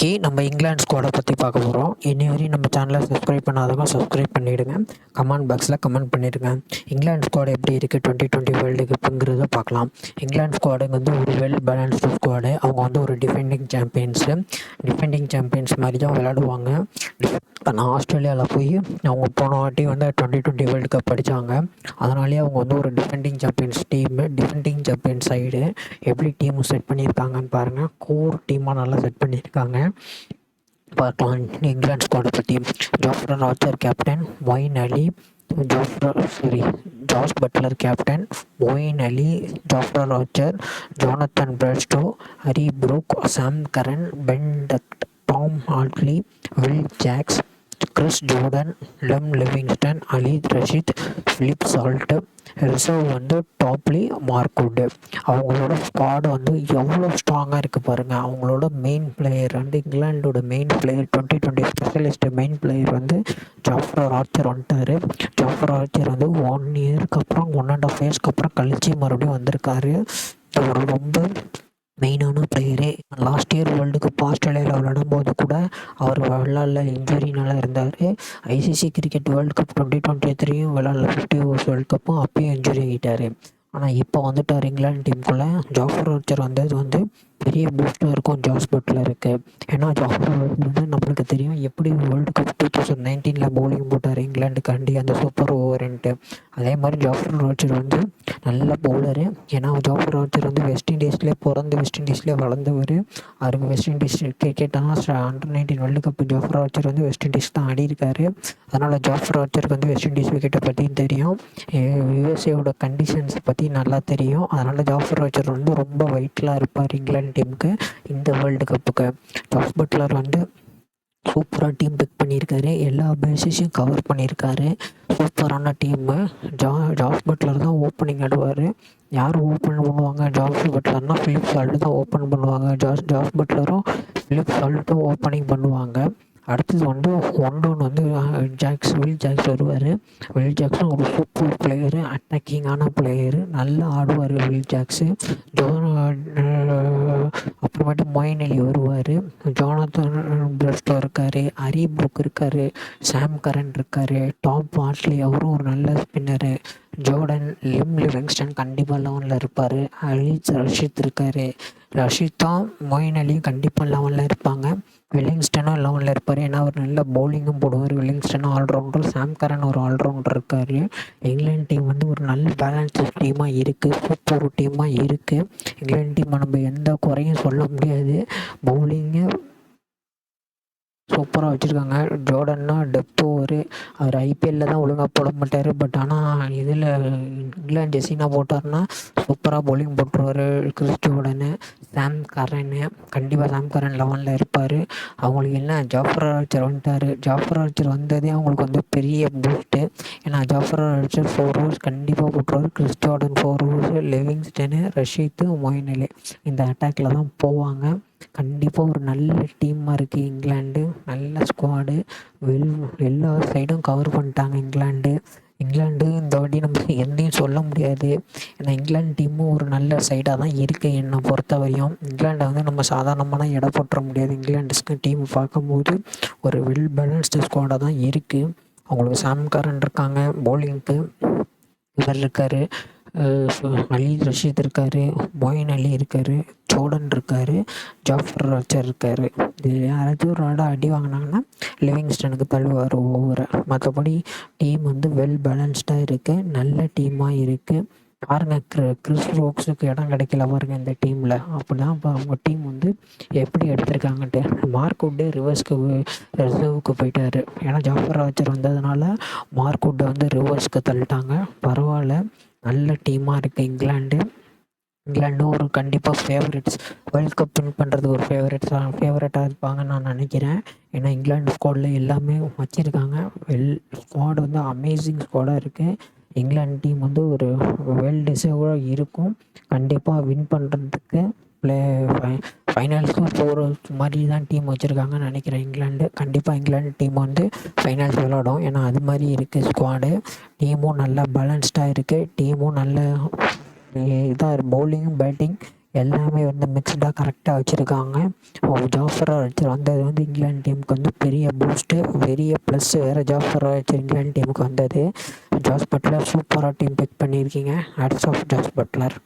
இன்றைக்கி நம்ம இங்கிலாந்து ஸ்குவாடை பற்றி பார்க்க போகிறோம். இன்னி வரையும் நம்ம சேனலை சப்ஸ்கிரைப் பண்ணாதவங்க சப்ஸ்கிரைப் பண்ணிவிடுங்க. கமெண்ட் பாக்ஸில் கமெண்ட் பண்ணிவிடுங்க. இங்கிலாந்து ஸ்குவாடு எப்படி இருக்குது 2020 வேர்ல்டு கப்புங்கிறத பார்க்கலாம். இங்கிலாந்து ஸ்குவாடுங்க வந்து ஒரு வெல் பேலன்ஸ்டு ஸ்குவாடு. அவங்க வந்து ஒரு டிஃபெண்டிங் சாம்பியன்ஸ் மாதிரி தான் விளையாடுவாங்க. ஆனால் ஆஸ்திரேலியாவில் போய் அவங்க போன வாட்டி வந்து 2020 வேர்ல்டு கப் அடித்தாங்க. அதனாலேயே அவங்க வந்து ஒரு டிஃபெண்டிங் சாம்பியன் சைடு எப்படி டீம் செட் பண்ணியிருக்காங்கன்னு பாருங்கள். கோர் டீமாக நல்லா செட் பண்ணியிருக்காங்க. பார்க்கலாம் இங்கிலாந்து ஸ்குவாடை பற்றி. Jofra Archer captain, Moeen Ali, Jos Buttler captain, Moeen Ali, Jofra Archer, Jonathan Bairstow, Harry Brook, Sam Curran, Ben Duckett, Tom Hartley, Will Jacks, Chris Jordan, Liam Livingstone, அலீத் ரஷீத், ஃபிலிப் சால்ட். ரிசர்வ் வந்து டாப்லி, மார்க்வுட். அவங்களோட ஸ்குவாடு வந்து எவ்வளோ ஸ்ட்ராங்காக இருக்குது பாருங்கள். அவங்களோட மெயின் பிளேயர் வந்து இங்கிலாண்டோட main player 2020 specialist main player வந்து ஜாஃப்ரன் ஆர்ச்சர் வந்துட்டார். ஜாஃப்ரன் ஆர்ச்சர் வந்து 1 இயருக்கு அப்புறம் 1.5 இயர்ஸ்க்கு அப்புறம் கழிச்சு மறுபடியும் வந்திருக்காரு. ஒரு ரொம்ப மெயினான player. Last year world cup ஆஸ்திரேலியாவில் விளையாடும்போது கூட அவர் விளையாடல, இன்ஜுரினால இருந்தார். ஐசிசி கிரிக்கெட் வேர்ல்டு கப் 2023 விளையாடல, 50 ஓவர்ஸ் வேர்ல்டு கப்பும் அப்பயும் இன்ஜுரி ஆகிட்டார். ஆனால் இப்போ வந்துட்டார் இங்கிலாந்து டீமுக்குள்ளே. ஜாஃப்ரன் ஆர்ச்சர் வந்தது வந்து பெரிய பூஸ்டாக இருக்கும் ஜாஸ் பட்லருக்கு. ஏன்னா ஜாஃப்ரன் ஆர்ச்சர் வந்து நம்மளுக்கு தெரியும் எப்படி வேர்ல்டு கப் 2019 பவுலிங் போட்டார் இங்கிலாந்துக்காண்டி அந்த சூப்பர் ஓவர்ன்ட்டு. அதே மாதிரி ஜாஃப்ரன் ஆர்ச்சர் வந்து நல்ல பவுலரு. ஏன்னா ஜாஃப்ரன் ஆர்ச்சர் வந்து வெஸ்ட் இண்டீஸ்லேயே வளர்ந்தவர். அவருக்கு வெஸ்ட் இண்டீஸ் கிரிக்கெட்டாக under world cup Jofra Archer வந்து வெஸ்ட் இண்டீஸ் தான் ஆடிருக்காரு. அதனால் ஜாஃப்ரன் ஆர்ச்சருக்கு வந்து வெஸ்ட் இண்டீஸ் விக்கெட்டை பற்றியும் தெரியும், யூஎஸ்ஏவோட கண்டிஷன்ஸ் பற்றி நல்லா தெரியும். அதனால் ஜாஃப்ரன் ஆர்ச்சர் வந்து ரொம்ப வைட்டலாக இருப்பார் இங்கிலாந்து டீமுக்கு இந்த வேர்ல்டு கப்புக்கு. ஜாஸ் பட்லர் வந்து சூப்பராக டீம் பிக் பண்ணியிருக்காரு, எல்லா பேஸஸையும் கவர் பண்ணியிருக்காரு. சூப்பரான டீமு. ஜாஸ் பட்லர் தான் ஓப்பனிங் ஆடுவார். யார் ஓப்பன் பண்ணுவாங்க ஜாஸ் பட்லர்னா ஃபிலிப் சால்ட் தான் ஓப்பன் பண்ணுவாங்க. ஜாஸ் பட்லரும் ஃபிலிப் சால்ட்டும் ஓப்பனிங் பண்ணுவாங்க. அடுத்தது வந்து 1 டவுன் வந்து வில் ஜாக்ஸ் வருவார். வில் ஜாக்ஸும் ஒரு சூப்பர் பிளேயரு, அட்டாக்கிங்கான பிளேயரு, நல்லா ஆடுவார் வில் ஜாக்ஸு. அப்புறமேட்டு மொயின் அலி வருவார், ஜோனத்தன் பிரெஸ்டோ இருக்கார், ஹரி ப்ரூக் இருக்கார், சாம் கரன் இருக்கார், டாம் ஹார்ட்லி அவரும் ஒரு நல்ல ஸ்பின்னரு, ஜோர்டன், லெம் லிவிங்ஸ்டன் கண்டிப்பாக 11ல் இருப்பார், அலீத் ரஷீத் இருக்கார். ரஷீத்தும் மொயின் அலியும் கண்டிப்பாக 11ல் இருப்பாங்க. வில்லிங்ஸ்டனும் 11ல் இருப்பார். ஏன்னா அவர் நல்ல பவுலிங்கும் போடுவார். வில்லிங்ஸ்டனும் ஆல்ரவுண்டர், சாம் கரன் ஒரு ஆல்ரவுண்டர் இருக்கார். இங்கிலாந்து டீம் வந்து ஒரு நல்ல பேலன்ஸ்டு டீமாக இருக்குது, சூப்பர் டீமாக இருக்குது. இங்கிலாந்து டீமை நம்ம எந்த குறையும் சொல்ல முடியாது. பவுலிங்கு சூப்பராக வச்சுருக்காங்க. ஜோர்டன்னா டெப்த் ஓவர், அவர் ஐபிஎல்லில் தான் ஒழுங்காக போட மாட்டார். பட் ஆனால் இதில் இங்கிலாந்து ஜெர்சினா போட்டார்னா சூப்பராக பவுலிங் போட்டுருவார். கிறிஸ் ஜோர்டனு, சாம் கரனு, கண்டிப்பாக சாம் கரன் 11ல் இருப்பார். அவங்களுக்கு என்ன ஜாஃப்ரன் ஆர்ச்சர் வந்துட்டார். ஜாஃப்ரன் ஆர்ச்சர் வந்ததே அவங்களுக்கு வந்து பெரிய பூஸ்ட்டு. ஏன்னா ஜாஃப்ரன் ஆர்ச்சர் 4 ஓவர்ஸ் கண்டிப்பாக போட்டுருவார். Chris Jordan 4 overs, Livingstone, Rashid, Moeen Ali இந்த அட்டாக்கில் தான் போவாங்க. கண்டிப்பாக ஒரு நல்ல டீமாக இருக்குது இங்கிலாந்து, நல்ல ஸ்குவாடு. எல்லா சைடும் கவர் பண்ணிட்டாங்க இங்கிலாந்து. இந்த வாட்டி நம்ம எந்தையும் சொல்ல முடியாது. ஏன்னா இங்கிலாந்து டீமும் ஒரு நல்ல சைடாக தான் இருக்குது என்னை பொறுத்த வரையும். இங்கிலாண்டை வந்து நம்ம சாதாரணமான எடை போட்டுற முடியாது. இங்கிலாண்டுக்கு டீம் பார்க்கும்போது ஒரு வெல் பேலன்ஸ்டு ஸ்குவாடாக தான் இருக்குது. அவங்களுக்கு சாம் கரன் இருக்காங்க பவுலிங்க்கு, இவர் இருக்கார், அலீத் ரஷீத் இருக்கார், மொயின் அலி இருக்கார், ஜோர்டன் இருக்கார், ஜாஃப்ரன் ஆர்ச்சர் இருக்கார். இது யாராச்சும் ஒரு ஆட அடி வாங்கினாங்கன்னா லிவிங்ஸ்டனுக்கு தள்ளுவார் ஓவரை. மற்றபடி டீம் வந்து வெல் பேலன்ஸ்டாக இருக்குது, நல்ல டீமாக இருக்குது. பாருங்கள், கிறிஸ் ரோக்ஸுக்கு இடம் கிடைக்கல பாருங்கள் இந்த டீமில். அப்படின்னா இப்போ அவங்க டீம் வந்து எப்படி எடுத்திருக்காங்கன்ட்டு. மார்க்வுட்டு ரிசர்வுக்கு போயிட்டார். ஏன்னா ஜாஃப்ரன் ஆர்ச்சர் வந்ததுனால மார்க்வுட்டை வந்து ரிவர்ஸ்க்கு தள்ளிட்டாங்க. பரவாயில்ல, நல்ல டீமாக இருக்குது இங்கிலாண்டும் ஒரு கண்டிப்பாக ஃபேவரட்ஸ். வேர்ல்டு கப் வின் பண்ணுறது ஒரு ஃபேவரட்டாக இருப்பாங்கன்னு நான் நினைக்கிறேன். ஏன்னா இங்கிலாந்து ஸ்குவாடில் எல்லாமே வச்சுருக்காங்க. ஸ்குவாடு வந்து அமேசிங் ஸ்குவாடாக இருக்குது. இங்கிலாந்து டீம் வந்து ஒரு வெல் டிசர்வ்டாக இருக்கும். கண்டிப்பாக வின் பண்ணுறதுக்கு ஃபைனல்ஸும் போகிற மாதிரி தான் டீம் வச்சுருக்காங்கன்னு நினைக்கிறேன் இங்கிலாந்து. கண்டிப்பாக இங்கிலாந்து டீம் வந்து ஃபைனல்ஸ் விளாடும். ஏன்னா அது மாதிரி இருக்குது ஸ்குவாடு. டீமும் நல்லா பேலன்ஸ்டாக இருக்குது. டீமும் நல்ல இதாக பவுலிங்கும் பேட்டிங் எல்லாமே வந்து மிக்ஸ்டாக கரெக்டாக வச்சுருக்காங்க. ஜாஃபர் ஆர்ச்சர் வந்தது வந்து இங்கிலாந்து டீமுக்கு வந்து பெரிய பூஸ்ட்டு, பெரிய ப்ளஸ்ஸு வேறு. ஜாஃபர் ஆர்ச்சர் இங்கிலாந்து டீமுக்கு வந்தது. ஜாஸ் பட்லர் சூப்பராக டீம் பிக் பண்ணியிருக்கீங்க. Hats off Jos Buttler.